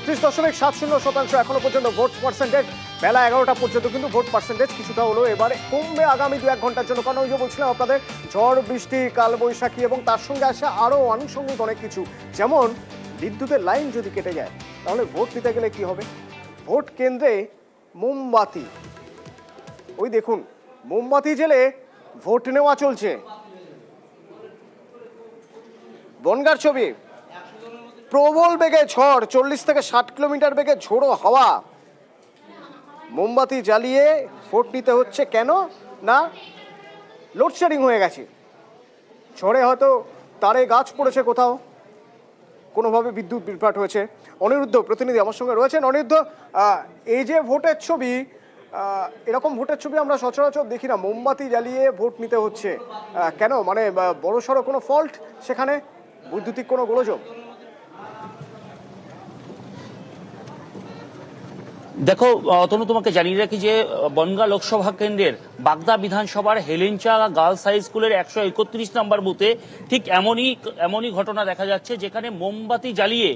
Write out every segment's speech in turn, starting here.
33.70% এখনো পর্যন্ত vote percentage. বেলা 11টা পর্যন্ত কিন্তু ভোট পার্সেন্টেজ কিছুটা হলো এবারে কমবে আগামী 2-1 ঘন্টার জন্য। কারণ ওই যে বলছিলাম আপনাদের ঝড় বৃষ্টি কালবৈশাখী এবং তার সঙ্গে আসে আরো আনুষঙ্গিক অনেক কিছু, যেমন বিদ্যুতের লাইন যদি কেটে যায় তাহলে ভোট দিতে গেলে কি হবে। ভোট কেন্দ্রে মোমবাতি, ওই দেখুন মোমবাতি জেলে ভোট নেওয়া চলছে। বনগাঁর ছবি, প্রবল বেগে ঝড়, 40 থেকে 60 কিলোমিটার বেগে ঝোড়ো হাওয়া, মোমবাতি জ্বালিয়ে ভোট নিতে হচ্ছে। কেন না, লোডশেডিং হয়ে গেছে, ঝড়ে হয়তো তারে গাছ পড়েছে, কোথাও কোনোভাবে বিদ্যুৎ বিভ্রাট হয়েছে। অনিরুদ্ধ প্রতিনিধি আমার সঙ্গে রয়েছেন। অনিরুদ্ধ, এই যে ভোটের ছবি, এরকম ভোটের ছবি আমরা সচরাচর দেখি না, মোমবাতি জ্বালিয়ে ভোট নিতে হচ্ছে কেন? মানে বড়সড় কোনো ফল্ট সেখানে, বৈদ্যুতিক কোনো গোলযোগ? দেখো তনু, তোমাকে জানিয়ে রাখি যে বনগাঁ লোকসভা কেন্দ্রের বাগদা বিধানসভার হেলেঞ্চা গার্লস হাই স্কুলের 131 নম্বর বুথে ঠিক এমনই ঘটনা দেখা যাচ্ছে, যেখানে মোমবাতি জ্বালিয়ে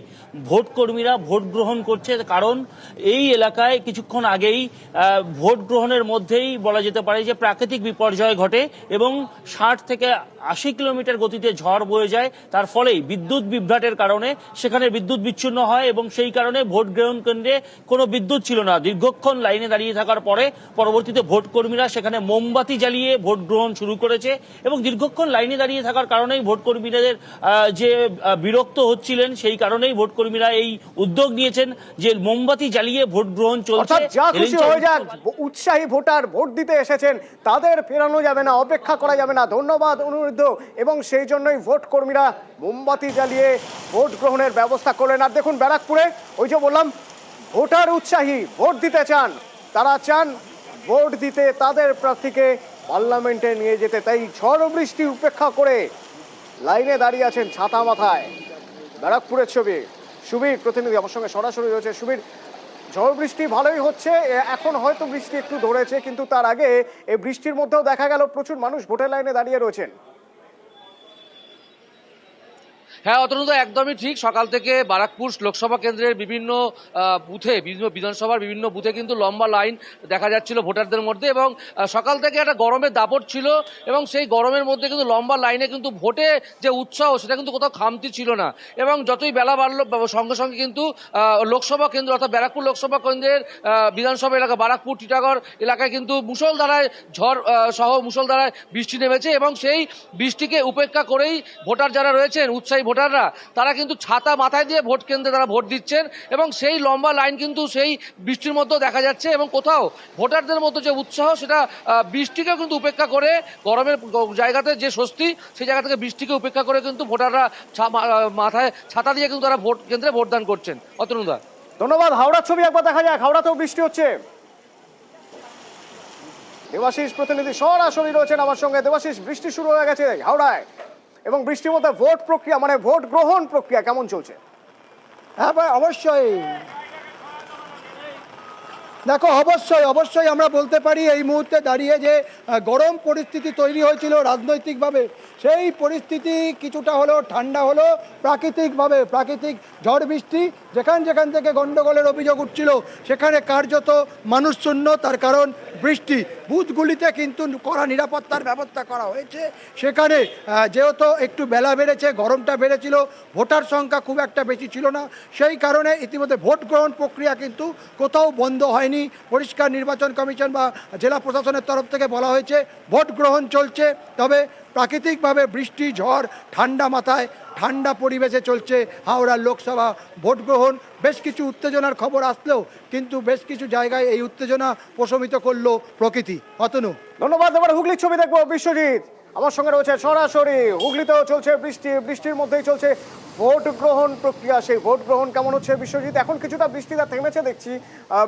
ভোট কর্মীরা ভোট গ্রহণ করছে। কারণ এই এলাকায় কিছুক্ষণ আগেই ভোট গ্রহণের মধ্যেই বলা যেতে পারে যে প্রাকৃতিক বিপর্যয় ঘটে এবং 60 থেকে 80 কিলোমিটার গতিতে ঝড় বয়ে যায়। তার ফলেই বিদ্যুৎ বিভ্রাটের কারণে সেখানে বিদ্যুৎ বিচ্ছিন্ন হয় এবং সেই কারণে ভোট গ্রহণ কেন্দ্রে কোনো বিদ্যুৎ ছিল না। দীর্ঘক্ষণ লাইনে দাঁড়িয়ে থাকার পরে পরবর্তীতে ভোট কর্মীরা সেখানে মোমবাতি জ্বালিয়ে ভোট গ্রহণ শুরু করেছে এবং দীর্ঘক্ষণ লাইনে দাঁড়িয়ে থাকার কারণেই ভোট কর্মীদের যে বিরক্ত হচ্ছিলেন, সেই কারণেই ভোট কর্মীরা এই উদ্যোগ নিয়েছেন যে মোমবাতি জ্বালিয়ে ভোট গ্রহণ চলছে। উৎসাহী ভোটার ভোট দিতে এসেছেন, তাদের ফেরানো যাবে না, অপেক্ষা করা যাবে না। ধন্যবাদ অনুরোধ। এবং সেই জন্যই ভোট কর্মীরা মোমবাতি জ্বালিয়ে ভোট গ্রহণের ব্যবস্থা করলেন। আর দেখুন ব্যারাকপুরে, ওই যে বললাম ভোটার উৎসাহী, ভোট দিতে চান, তারা চান ভোট দিতে তাদের প্রার্থীকে পার্লামেন্টে নিয়ে যেতে। তাই ঝড় বৃষ্টি উপেক্ষা করে লাইনে দাঁড়িয়ে আছেন ছাতা মাথায়। ব্যারাকপুরের ছবি, সুবীর প্রতিনিধি আমার সঙ্গে সরাসরি রয়েছে। সুবীর, ঝড় বৃষ্টি ভালোই হচ্ছে, এখন হয়তো বৃষ্টি একটু ধরেছে, কিন্তু তার আগে এই বৃষ্টির মধ্যেও দেখা গেল প্রচুর মানুষ ভোটের লাইনে দাঁড়িয়ে রয়েছেন। হ্যাঁ অতনুদা, একদমই ঠিক। সকাল থেকে বারাকপুর লোকসভা কেন্দ্রের বিভিন্ন বুথে, বিভিন্ন বিধানসভার বিভিন্ন বুথে কিন্তু লম্বা লাইন দেখা যাচ্ছিল ভোটারদের মধ্যে এবং সকাল থেকে একটা গরমের দাপট ছিল এবং সেই গরমের মধ্যে কিন্তু লম্বা লাইনে কিন্তু ভোটে যে উৎসাহ সেটা কিন্তু কোথাও খামতি ছিল না। এবং যতই বেলা বাড়লো সঙ্গে সঙ্গে কিন্তু লোকসভা কেন্দ্র অর্থাৎ ব্যারাকপুর লোকসভা কেন্দ্রের বিধানসভা এলাকা বারাকপুর টিটাগড় এলাকায় কিন্তু মুষলধারায় ঝড় সহ মুষলধারায় বৃষ্টি নেমেছে এবং সেই বৃষ্টিকে উপেক্ষা করেই ভোটার যারা রয়েছেন, উৎসাহী ভোটাররা, তারা কিন্তু ছাতা মাথায় দিয়ে ভোট কেন্দ্রে তারা ভোট দিচ্ছেন এবং সেই লম্বা লাইন কিন্তু সেই বৃষ্টির মধ্যেও দেখা যাচ্ছে এবং কোথাও ভোটারদের মধ্যে যে উৎসাহ সেটা বৃষ্টিকেও কিন্তু উপেক্ষা করে, গরমের জায়গাতে যে স্বস্তি সেই জায়গা থেকে বৃষ্টিকে উপেক্ষা করে কিন্তু ভোটাররা মাথায় ছাতা দিয়ে কিন্তু তারা ভোট কেন্দ্রে ভোটদান করছেন। অতনুদা ধন্যবাদ। হাওড়ার ছবি একবার দেখা যাক, হাওড়াতেও বৃষ্টি হচ্ছে। দেবাশিস প্রতিনিধি সরাসরি রয়েছেন আমার সঙ্গে। দেবাশিস, বৃষ্টি শুরু হয়ে গেছে হাওড়ায় এবং বৃষ্টির মধ্যে ভোট প্রক্রিয়া, মানে ভোট গ্রহণ প্রক্রিয়া কেমন চলছে? হ্যাঁ ভাই, অবশ্যই। দেখো, অবশ্যই আমরা বলতে পারি এই মুহূর্তে দাঁড়িয়ে যে গরম পরিস্থিতি তৈরি হয়েছিল রাজনৈতিকভাবে, সেই পরিস্থিতি কিছুটা হলেও ঠান্ডা হলো প্রাকৃতিকভাবে। প্রাকৃতিক ঝড় বৃষ্টি যেখান থেকে গণ্ডগোলের অভিযোগ উঠছিল সেখানে কার্যত মানুষ শূন্য। তার কারণ বৃষ্টি। বুথগুলিতে কিন্তু কড়া নিরাপত্তার ব্যবস্থা করা হয়েছে। সেখানে যেহেতু একটু বেলা বেড়েছে, গরমটা বেড়েছিল, ভোটার সংখ্যা খুব একটা বেশি ছিল না, সেই কারণে ইতিমধ্যে ভোট গ্রহণ প্রক্রিয়া কিন্তু কোথাও বন্ধ হয়নি। পরিষ্কার নির্বাচন কমিশন বা জেলা প্রশাসনের তরফ থেকে বলা হয়েছে ভোট গ্রহণ চলছে। তবে প্রাকৃতিকভাবে বৃষ্টি, ঝড়, ঠান্ডা মাথায় ঠান্ডা পরিবেশে চলছে হাওড়ার লোকসভা ভোট গ্রহণ। বেশ কিছু উত্তেজনার খবর আসলেও কিন্তু বেশ কিছু জায়গায় এই উত্তেজনা প্রশমিত করলো প্রকৃতি। অতনু, ধন্যবাদ। এবার হুগলির ছবি দেখবো, বিশ্বজিৎ আমার সঙ্গে রয়েছে সরাসরি। হুগলিতেও চলছে বৃষ্টি, বৃষ্টির মধ্যেই চলছে ভোট গ্রহণ প্রক্রিয়া। সেই ভোট গ্রহণ কেমন হচ্ছে বিশ্বজিৎ? এখন কিছুটা বৃষ্টিটা থেমেছে দেখছি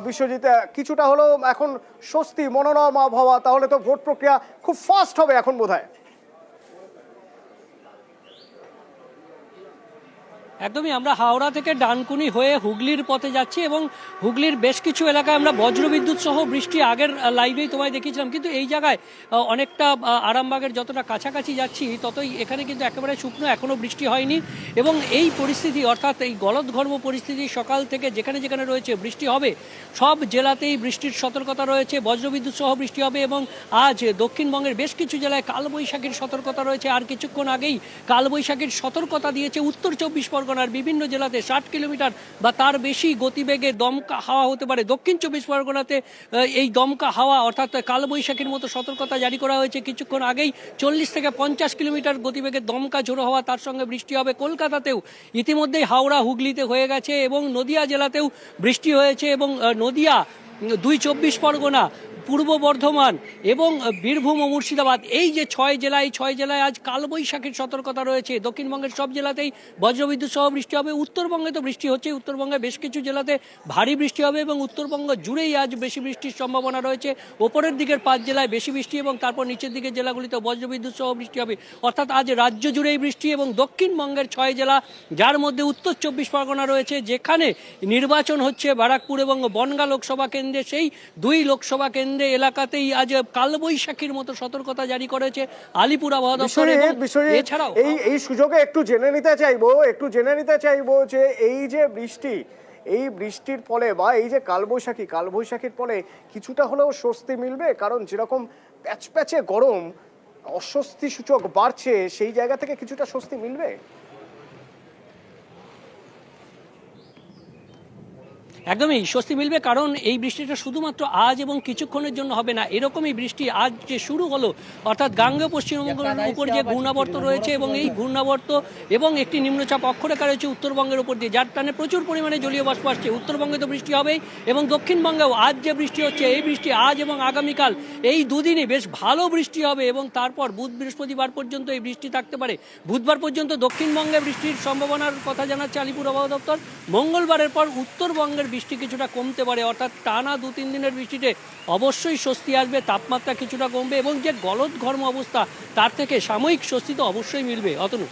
বিশ্বজিৎ, কিছুটা হলো এখন স্বস্তি, মনোরম আবহাওয়া। তাহলে তো ভোট প্রক্রিয়া খুব ফাস্ট হবে এখন বোধহয়। একদমই, আমরা হাওড়া থেকে ডানকুনি হয়ে হুগলির পথে যাচ্ছি এবং হুগলির বেশ কিছু এলাকায় আমরা বজ্রবিদ্যুৎ সহ বৃষ্টি আগের লাইভেই তোমায় দেখিয়েছিলাম, কিন্তু এই জায়গায় অনেকটা আরামবাগের যতটা কাছাকাছি যাচ্ছি ততই এখানে কিন্তু একেবারে শুকনো, এখনও বৃষ্টি হয়নি। এবং এই পরিস্থিতি অর্থাৎ এই গলদঘর্ম পরিস্থিতি সকাল থেকে যেখানে যেখানে রয়েছে বৃষ্টি হবে, সব জেলাতেই বৃষ্টির সতর্কতা রয়েছে, বজ্রবিদ্যুৎ সহ বৃষ্টি হবে। এবং আজ দক্ষিণবঙ্গের বেশ কিছু জেলায় কালবৈশাখীর সতর্কতা রয়েছে। আর কিছুক্ষণ আগেই কালবৈশাখীর সতর্কতা দিয়েছে উত্তর 24 পরগনার বিভিন্ন জেলাতে 60 কিলোমিটার বা তার বেশি গতিবেগে দমকা হাওয়া হতে পারে। দক্ষিণ 24 পরগনাতে এই দমকা হাওয়া অর্থাৎ কালবৈশাখীর মতো সতর্কতা জারি করা হয়েছে। কিছুক্ষণ আগেই 40 থেকে 50 কিলোমিটার গতিবেগে দমকা ঝোড়ো হওয়া, তার সঙ্গে বৃষ্টি হবে। কলকাতাতেও ইতিমধ্যেই হাওড়া হুগলিতে হয়ে গেছে এবং নদিয়া জেলাতেও বৃষ্টি হয়েছে। এবং নদিয়া, 2 24 পরগনা, পূর্ব বর্ধমান এবং বীরভূম ও মুর্শিদাবাদ, এই যে 6 জেলায়, 6 জেলায় আজ কালবৈশাখীর সতর্কতা রয়েছে। দক্ষিণবঙ্গের সব জেলাতেই বজ্রবিদ্যুৎ সহ বৃষ্টি হবে। উত্তরবঙ্গে তো বৃষ্টি হচ্ছে, উত্তরবঙ্গে বেশ কিছু জেলাতে ভারী বৃষ্টি হবে এবং উত্তরবঙ্গ জুড়েই আজ বেশি বৃষ্টির সম্ভাবনা রয়েছে। ওপরের দিকের 5 জেলায় বেশি বৃষ্টি এবং তারপর নিচের দিকের জেলাগুলিতে বজ্রবিদ্যুৎ সহ বৃষ্টি হবে। অর্থাৎ আজ রাজ্য জুড়েই বৃষ্টি। এবং দক্ষিণবঙ্গের 6 জেলা, যার মধ্যে উত্তর 24 পরগনা রয়েছে, যেখানে নির্বাচন হচ্ছে বারাকপুর এবং বনগাঁ লোকসভা কেন্দ্রে, সেই 2 লোকসভা কেন্দ্রে এলাকাতেই আজ কালবৈশাখীর মতো সতর্কতা জারি করেছে আলিপুর আবহাওয়া দপ্তর। এছাড়াও এই সুযোগে একটু জেনে নিতে চাইবো যে এই যে বৃষ্টি, এই বৃষ্টির ফলে বা এই যে কালবৈশাখীর ফলে কিছুটা হলেও স্বস্তি মিলবে? কারণ যেরকম প্যাচপ্যাচে গরম, অস্বস্তি সূচক বাড়ছে, সেই জায়গা থেকে কিছুটা স্বস্তি মিলবে? একদমই স্বস্তি মিলবে, কারণ এই বৃষ্টিটা শুধুমাত্র আজ এবং কিছুক্ষণের জন্য হবে না। এরকমই বৃষ্টি আজ যে শুরু হলো, অর্থাৎ গাঙ্গেয় পশ্চিমবঙ্গের উপর যে ঘূর্ণাবর্ত রয়েছে এবং এই ঘূর্ণাবর্ত এবং একটি নিম্নচাপ অক্ষরেখা রয়েছে উত্তরবঙ্গের উপর দিয়ে, যার টানে প্রচুর পরিমাণে জলীয় বাষ্প আসছে। উত্তরবঙ্গে তো বৃষ্টি হবেই এবং দক্ষিণবঙ্গেও আজ যে বৃষ্টি হচ্ছে, এই বৃষ্টি আজ এবং আগামীকাল এই দুদিনই বেশ ভালো বৃষ্টি হবে এবং তারপর বুধ বৃহস্পতিবার পর্যন্ত এই বৃষ্টি থাকতে পারে। বুধবার পর্যন্ত দক্ষিণবঙ্গে বৃষ্টির সম্ভাবনার কথা জানাচ্ছে আলিপুর আবহাওয়া দপ্তর। মঙ্গলবারের পর উত্তরবঙ্গের বৃষ্টি কিছুটা কমতে পারে, অর্থাৎ টানা 2-3 দিনের বৃষ্টিতে অবশ্যই স্বস্তি আসবে, তাপমাত্রা কিছুটা কমবে এবং যে গলদঘর্ম অবস্থা তার থেকে সাময়িক স্বস্তি তো অবশ্যই মিলবে। অতনু,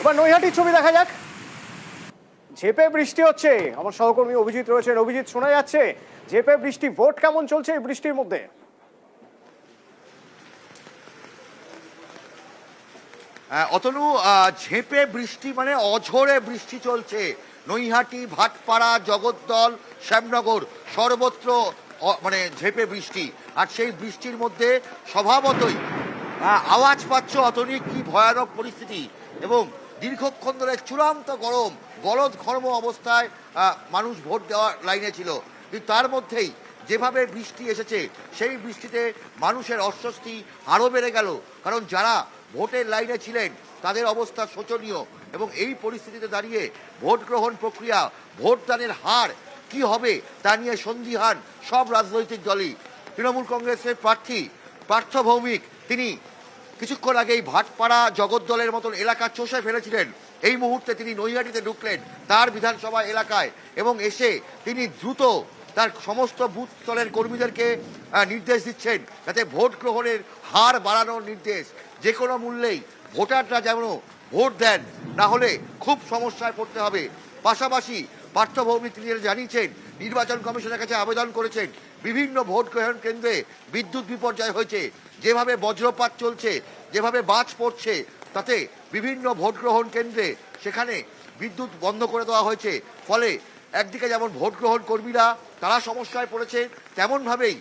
এবার নৈহাটির ছবি দেখা যাক। ঝেপে বৃষ্টি হচ্ছে, আমার সহকর্মী অভিজিৎ রয়েছেন। অভিজিৎ, শোনা যাচ্ছে ঝেপে বৃষ্টি, ভোট কেমন চলছে এই বৃষ্টির মধ্যে? অতনু, ঝেঁপে বৃষ্টি মানে অঝোরে বৃষ্টি চলছে। নৈহাটি, ভাটপাড়া, জগদ্দল, শ্যামনগর সর্বত্র মানে ঝেঁপে বৃষ্টি। আর সেই বৃষ্টির মধ্যে স্বভাবতই আওয়াজ পাচ্ছ অতনি কি ভয়ানক পরিস্থিতি এবং দীর্ঘক্ষণ ধরে চূড়ান্ত গরম, গলদঘর্ম অবস্থায় মানুষ ভোট দেওয়ার লাইনে ছিল। কিন্তু তার মধ্যেই যেভাবে বৃষ্টি এসেছে, সেই বৃষ্টিতে মানুষের অস্বস্তি আরও বেড়ে গেল। কারণ যারা ভোটের লাইনে ছিলেন তাদের অবস্থা শোচনীয় এবং এই পরিস্থিতিতে দাঁড়িয়ে ভোট গ্রহণ প্রক্রিয়া, ভোটদানের হার কি হবে তা নিয়ে সন্দিহান সব রাজনৈতিক দলই। তৃণমূল কংগ্রেসের প্রার্থী পার্থ ভৌমিক, তিনি কিছুক্ষণ আগেই ভাটপাড়া, জগদ্দলের মতন এলাকা চষে ফেলেছিলেন। এই মুহূর্তে তিনি নৈহাটিতে ঢুকলেন তার বিধানসভা এলাকায় এবং এসে তিনি দ্রুত তার সমস্ত বুথ স্তরের কর্মীদেরকে নির্দেশ দিচ্ছেন যাতে ভোট গ্রহণের হার বাড়ানোর নির্দেশ। যে কোনো মূল্যেই ভোটাররা যেন ভোট দেন, না হলে খুব সমস্যায় পড়তে হবে। পাশাপাশি পার্থ ভৌমিক তিনি জানিয়েছেন, নির্বাচন কমিশনের কাছে আবেদন করেছেন, বিভিন্ন ভোট গ্রহণ কেন্দ্রে বিদ্যুৎ বিপর্যয় হয়েছে, যেভাবে বজ্রপাত চলছে, যেভাবে বাজ পড়ছে, তাতে বিভিন্ন ভোট গ্রহণ কেন্দ্রে সেখানে বিদ্যুৎ বন্ধ করে দেওয়া হয়েছে। ফলে একদিকে যেমন ভোট গ্রহণ কর্মীরা তারা সমস্যায় পড়েছে, তেমনভাবেই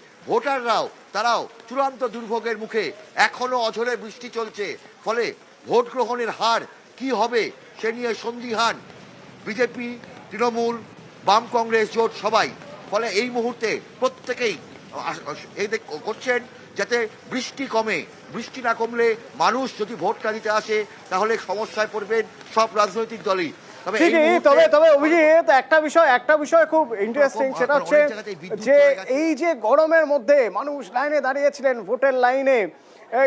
তারাও চূড়ান্ত দুর্ভোগের মুখে। এখনো অঝোরে বৃষ্টি চলছে, ফলে ভোট গ্রহণের হার কি হবে সে নিয়ে সন্দিহান বিজেপি, তৃণমূল, বাম কংগ্রেস জোট সবাই। ফলে এই মুহূর্তে প্রত্যেকেই এই করছেন যাতে বৃষ্টি কমে। বৃষ্টি না কমলে মানুষ যদি ভোটটা দিতে আসে তাহলে সমস্যায় পড়বেন সব রাজনৈতিক দলই। তবে অভিজিৎ, একটা বিষয় খুব ইন্টারেস্টিং, সেটা হচ্ছে যে এই যে গরমের মধ্যে মানুষ লাইনে দাঁড়িয়েছিলেন ভোটের লাইনে,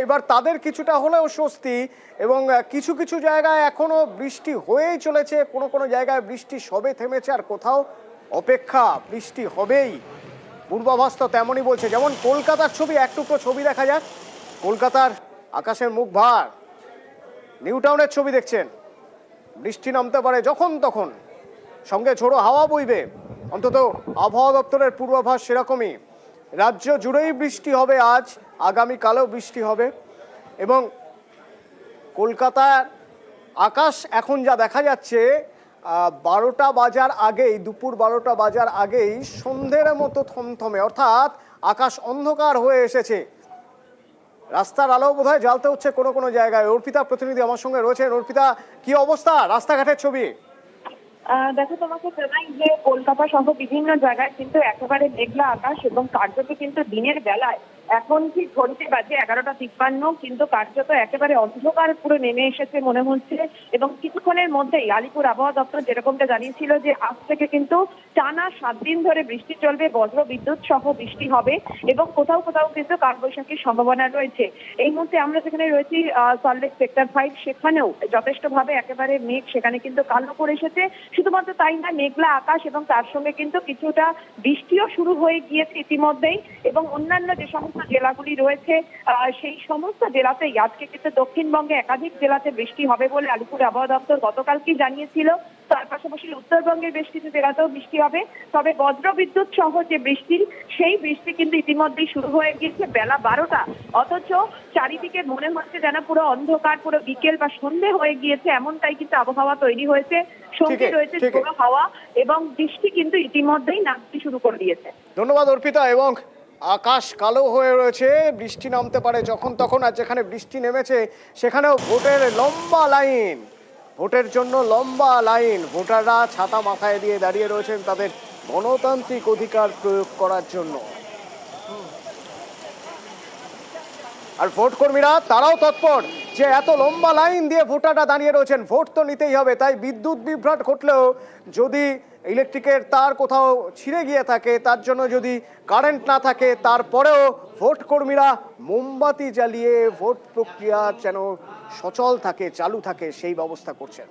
এবার তাদের কিছুটা হলেও স্বস্তি এবং কিছু কিছু জায়গায় এখনো বৃষ্টি হয়েই চলেছে, কোনো জায়গায় বৃষ্টি সবে থেমেছে আর কোথাও অপেক্ষা, বৃষ্টি হবেই। পূর্বাভাস তো তেমনই বলছে। যেমন কলকাতার ছবি, এক টুকরো ছবি দেখা যাক। কলকাতার আকাশের মুখ ভার। নিউ টাউনের ছবি দেখছেন, বৃষ্টি নামতে পারে যখন তখন, সঙ্গে ঝোড়ো হাওয়া বইবে, অন্তত আবহাওয়া দপ্তরের পূর্বাভাস সেরকমই। রাজ্য জুড়েই বৃষ্টি হবে আজ, আগামীকালও বৃষ্টি হবে। এবং কলকাতার আকাশ এখন যা দেখা যাচ্ছে, 12টা বাজার আগেই, দুপুর 12টা বাজার আগেই সন্ধ্যের মতো থমথমে, অর্থাৎ আকাশ অন্ধকার হয়ে এসেছে। রাস্তার আলো বোধহয় জ্বালতে হচ্ছে কোনো কোনো জায়গায়। অর্পিতা প্রতিনিধি আমার সঙ্গে রয়েছেন। অর্পিতা, কি অবস্থা রাস্তাঘাটের ছবি? দেখো, তোমাকে জানাই যে কলকাতা সহ বিভিন্ন জায়গায় কিন্তু একেবারে মেঘলা আকাশ, এবং কার্যত কিন্তু দিনের বেলায় এখন ঠিক ঘড়িতে বাজে 11:53, কিন্তু কার্যত একেবারে অন্ধকার পুরো নেমে এসেছে মনে হচ্ছে। এবং কিছুক্ষণের মধ্যেই আলিপুর আবহাওয়া দপ্তর যেরকমটা জানিয়েছিল যে আজ থেকে কিন্তু টানা 7 দিন ধরে বৃষ্টি চলবে, বজ্র বিদ্যুৎ সহ বৃষ্টি হবে, এবং কোথাও কোথাও কিন্তু কালবৈশাখীর সম্ভাবনা রয়েছে। এই মুহূর্তে আমরা যেখানে রয়েছি সল্টলেক সেক্টর 5, সেখানেও যথেষ্টভাবে একেবারে মেঘ সেখানে কিন্তু কালো করে এসেছে। শুধুমাত্র তাই না, মেঘলা আকাশ এবং তার সঙ্গে কিন্তু কিছুটা বৃষ্টিও শুরু হয়ে গিয়েছে ইতিমধ্যেই। এবং অন্যান্য যে সমস্ত জেলাগুলি রয়েছে সেই সমস্ত জেলাতেই আজকে কিন্তু দক্ষিণবঙ্গে একাধিক জেলাতে বৃষ্টি হবে বলে আলিপুর আবহাওয়া দপ্তর গতকালকেই জানিয়েছিল। তার পাশাপাশি উত্তরবঙ্গের বেশ কিছু জেলাতেও বৃষ্টি হবে। তবে বজ্র বিদ্যুৎ সহ যে বৃষ্টি, সেই বৃষ্টি কিন্তু ইতিমধ্যেই শুরু হয়ে গিয়েছে বেলা 12টা, অথচ চারিদিকে মনে হচ্ছে যেন পুরো অন্ধকার, পুরো বিকেল বা সন্ধে হয়ে গিয়েছে, এমনটাই কিন্তু আবহাওয়া তৈরি হয়েছে। সঙ্গে রয়েছে ঝোড়ো হাওয়া, এবং বৃষ্টি কিন্তু ইতিমধ্যেই নামতে শুরু করে দিয়েছে। ধন্যবাদ অর্পিতা। এবং আকাশ কালো হয়ে রয়েছে, বৃষ্টি নামতে পারে যখন তখন। আর যেখানে বৃষ্টি নেমেছে সেখানেও ভোটের লম্বা লাইন, ভোটের জন্য লম্বা লাইন। ভোটাররা ছাতা মাথায় দিয়ে দাঁড়িয়ে রয়েছেন তাদের গণতান্ত্রিক অধিকার প্রয়োগ করার জন্য। আর ভোট কর্মীরা তারাও তৎপর যে এত লম্বা লাইন দিয়ে ভোটাররা দাঁড়িয়ে রয়েছেন, ভোট তো নিতেই হবে। তাই বিদ্যুৎ বিভ্রাট ঘটলেও, যদি ইলেকট্রিকের তার কোথাও ছিঁড়ে গিয়ে থাকে, তার জন্য যদি কারেন্ট না থাকে, তারপরেও ভোট কর্মীরা মোমবাতি জ্বালিয়ে ভোট প্রক্রিয়া যেন সচল থাকে, চালু থাকে, সেই ব্যবস্থা করছেন।